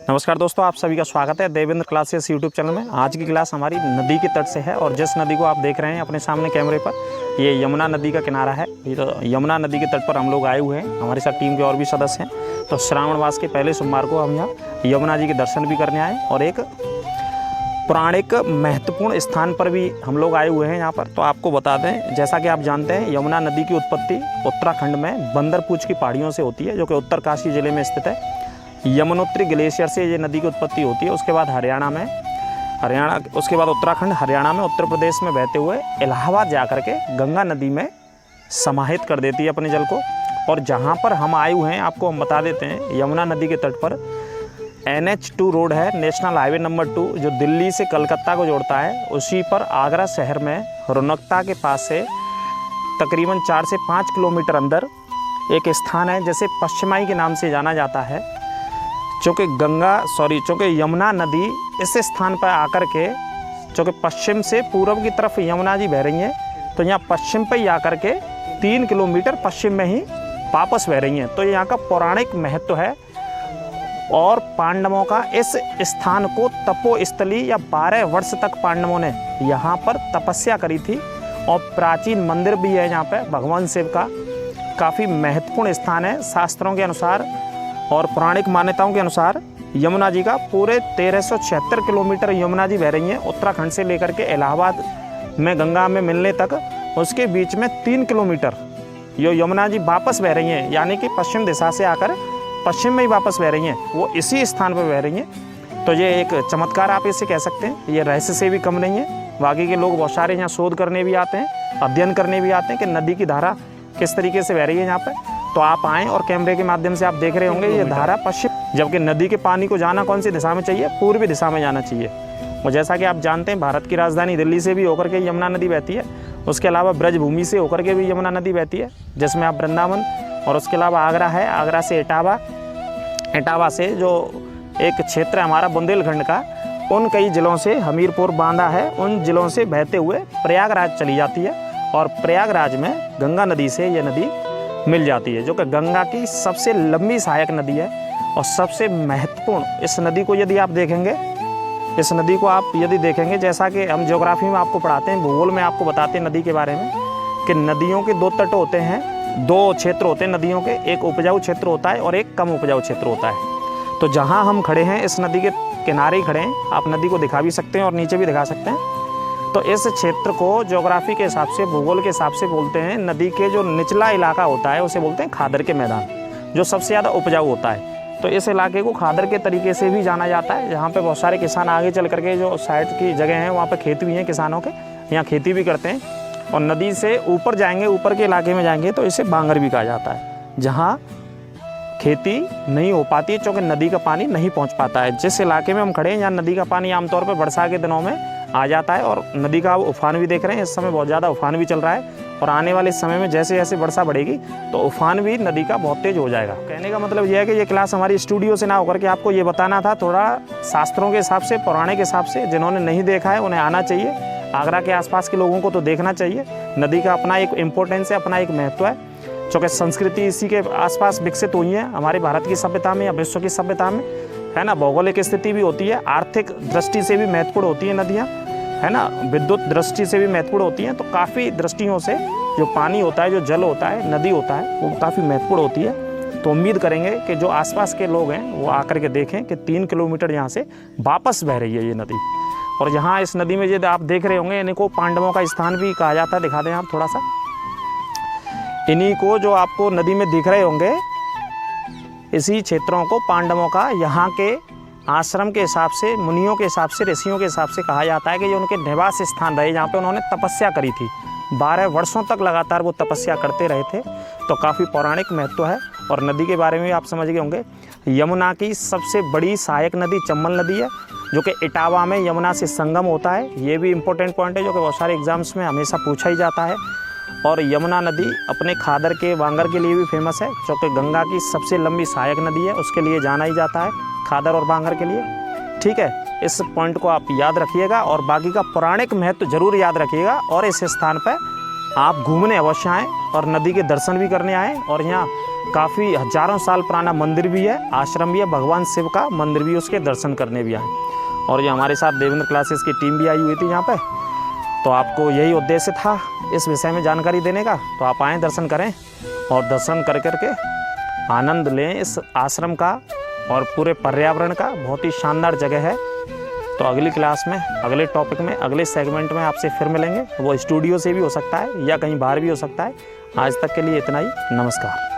नमस्कार दोस्तों, आप सभी का स्वागत है देवेंद्र क्लासेस यूट्यूब चैनल में। आज की क्लास हमारी नदी के तट से है और जिस नदी को आप देख रहे हैं अपने सामने कैमरे पर, ये यमुना नदी का किनारा है। ये तो यमुना नदी के तट पर हम लोग आए हुए हैं। हमारे साथ टीम के और भी सदस्य हैं। तो श्रावण मास के पहले सोमवार को हम यहाँ यमुना जी के दर्शन भी करने आए और एक पौराणिक महत्वपूर्ण स्थान पर भी हम लोग आए हुए हैं यहाँ पर। तो आपको बता दें, जैसा कि आप जानते हैं, यमुना नदी की उत्पत्ति उत्तराखंड में बंदरपूछ की पहाड़ियों से होती है, जो कि उत्तरकाशी जिले में स्थित है। यमुनोत्री ग्लेशियर से ये नदी की उत्पत्ति होती है। उसके बाद उसके बाद उत्तराखंड, हरियाणा में, उत्तर प्रदेश में बहते हुए इलाहाबाद जाकर के गंगा नदी में समाहित कर देती है अपने जल को। और जहाँ पर हम आए हुए हैं आपको हम बता देते हैं, यमुना नदी के तट पर NH2 रोड है, नेशनल हाईवे नंबर 2, जो दिल्ली से कलकत्ता को जोड़ता है। उसी पर आगरा शहर में रौनकता के पास से तकरीबन 4 से 5 किलोमीटर अंदर एक स्थान है जिसे पश्चिमाई के नाम से जाना जाता है। चूँकि यमुना नदी इस स्थान पर आकर के, चूँकि पश्चिम से पूर्व की तरफ यमुना जी बह रही हैं, तो यहाँ पश्चिम पर ही आकर के 3 किलोमीटर पश्चिम में ही वापस बह रही हैं। तो यहाँ का पौराणिक महत्व है। और पांडवों का इस स्थान को तपोस्थली या 12 वर्ष तक पांडवों ने यहाँ पर तपस्या करी थी। और प्राचीन मंदिर भी है यहाँ पे भगवान शिव का। काफ़ी महत्वपूर्ण स्थान है शास्त्रों के अनुसार और पौराणिक मान्यताओं के अनुसार। यमुना जी का पूरे 1376 किलोमीटर यमुना जी बह रही हैं उत्तराखंड से लेकर के इलाहाबाद में गंगा में मिलने तक। उसके बीच में 3 किलोमीटर यो यमुना जी वापस बह रही हैं, यानी कि पश्चिम दिशा से आकर पश्चिम में ही वापस बह रही हैं, वो इसी स्थान पर बह रही हैं। तो ये एक चमत्कार आप इसे कह सकते हैं। ये रहस्य से भी कम नहीं है। बाकी के लोग बहुत सारे यहाँ शोध करने भी आते हैं, अध्ययन करने भी आते हैं कि नदी की धारा किस तरीके से बह रही है यहाँ पर। तो आप आएँ और कैमरे के माध्यम से आप देख रहे होंगे ये धारा पश्चिम, जबकि नदी के पानी को जाना कौन सी दिशा में चाहिए? पूर्वी दिशा में जाना चाहिए। और जैसा कि आप जानते हैं, भारत की राजधानी दिल्ली से भी होकर के यमुना नदी बहती है। उसके अलावा ब्रजभूमि से होकर के भी यमुना नदी बहती है, जिसमें आप वृंदावन, और उसके अलावा आगरा है, आगरा से इटावा से जो एक क्षेत्र है हमारा बुंदेलखंड का, उन कई जिलों से हमीरपुर बांदा है, उन जिलों से बहते हुए प्रयागराज चली जाती है। और प्रयागराज में गंगा नदी से ये नदी मिल जाती है, जो कि गंगा की सबसे लंबी सहायक नदी है और सबसे महत्वपूर्ण। इस नदी को यदि आप देखेंगे, जैसा कि हम ज्योग्राफी में आपको पढ़ाते हैं, भूगोल में आपको बताते हैं नदी के बारे में, कि नदियों के 2 तट होते हैं, 2 क्षेत्र होते हैं नदियों के। एक उपजाऊ क्षेत्र होता है और एक कम उपजाऊ क्षेत्र होता है। तो जहाँ हम खड़े हैं, इस नदी के किनारे ही खड़े हैं। आप नदी को दिखा भी सकते हैं और नीचे भी दिखा सकते हैं। तो इस क्षेत्र को ज्योग्राफी के हिसाब से, भूगोल के हिसाब से बोलते हैं, नदी के जो निचला इलाका होता है उसे बोलते हैं खादर के मैदान, जो सबसे ज़्यादा उपजाऊ होता है। तो इस इलाके को खादर के तरीके से भी जाना जाता है, जहाँ पे बहुत सारे किसान आगे चल करके जो साइड की जगह हैं वहाँ पे खेत भी हैं किसानों के, यहाँ खेती भी करते हैं। और नदी से ऊपर जाएंगे, ऊपर के इलाके में जाएंगे तो इसे बांगर भी कहा जाता है, जहाँ खेती नहीं हो पाती है, क्योंकि नदी का पानी नहीं पहुँच पाता है। जिस इलाके में हम खड़े हैं, यहाँ नदी का पानी आमतौर पर वर्षा के दिनों में आ जाता है। और नदी का उफान भी देख रहे हैं, इस समय बहुत ज़्यादा उफान भी चल रहा है। और आने वाले समय में जैसे जैसे वर्षा बढ़ेगी तो उफान भी नदी का बहुत तेज हो जाएगा। कहने का मतलब यह है कि ये क्लास हमारी स्टूडियो से ना होकर के आपको ये बताना था, थोड़ा शास्त्रों के हिसाब से, पौराणिक के हिसाब से। जिन्होंने नहीं देखा है उन्हें आना चाहिए। आगरा के आसपास के लोगों को तो देखना चाहिए। नदी का अपना एक इम्पोर्टेंस है, अपना एक महत्व है, क्योंकि संस्कृति इसी के आसपास विकसित हुई है हमारे भारत की सभ्यता में या विश्व की सभ्यता में, है ना। भौगोलिक स्थिति भी होती है, आर्थिक दृष्टि से भी महत्वपूर्ण होती है नदियाँ, है ना, विद्युत दृष्टि से भी महत्वपूर्ण होती हैं। तो काफ़ी दृष्टियों से जो पानी होता है, जो जल होता है, नदी होता है, वो काफ़ी महत्वपूर्ण होती है। तो उम्मीद करेंगे कि जो आसपास के लोग हैं वो आकर के देखें कि 3 किलोमीटर यहाँ से वापस बह रही है ये नदी। और यहाँ इस नदी में जो आप देख रहे होंगे, इनको पांडवों का स्थान भी कहा जाता है। दिखा दें आप थोड़ा सा, इन्हीं को जो आपको नदी में दिख रहे होंगे, इसी क्षेत्रों को पांडवों का, यहाँ के आश्रम के हिसाब से, मुनियों के हिसाब से, ऋषियों के हिसाब से कहा जाता है कि ये उनके निवास स्थान रहे, जहाँ पे उन्होंने तपस्या करी थी। 12 वर्षों तक लगातार वो तपस्या करते रहे थे। तो काफ़ी पौराणिक महत्व है। और नदी के बारे में भी आप समझ गए होंगे, यमुना की सबसे बड़ी सहायक नदी चंबल नदी है, जो कि इटावा में यमुना से संगम होता है। ये भी इंपॉर्टेंट पॉइंट है, जो कि बहुत सारे एग्जाम्स में हमेशा पूछा ही जाता है। और यमुना नदी अपने खादर के बांगर के लिए भी फेमस है, जो कि गंगा की सबसे लंबी सहायक नदी है, उसके लिए जाना ही जाता है, खादर और बांगर के लिए। ठीक है, इस पॉइंट को आप याद रखिएगा और बाकी का पौराणिक महत्व जरूर याद रखिएगा। और इस स्थान पर आप घूमने अवश्य आएँ और नदी के दर्शन भी करने आएँ। और यहाँ काफ़ी हजारों साल पुराना मंदिर भी है, आश्रम भी है, भगवान शिव का मंदिर भी, उसके दर्शन करने भी आए। और ये हमारे साथ देवेंद्र क्लासेस की टीम भी आई हुई थी यहाँ पे। तो आपको यही उद्देश्य था इस विषय में जानकारी देने का। तो आप आएँ, दर्शन करें और दर्शन कर करके आनंद लें इस आश्रम का और पूरे पर्यावरण का। बहुत ही शानदार जगह है। तो अगली क्लास में, अगले टॉपिक में, अगले सेगमेंट में आपसे फिर मिलेंगे। वो स्टूडियो से भी हो सकता है या कहीं बाहर भी हो सकता है। आज तक के लिए इतना ही। नमस्कार।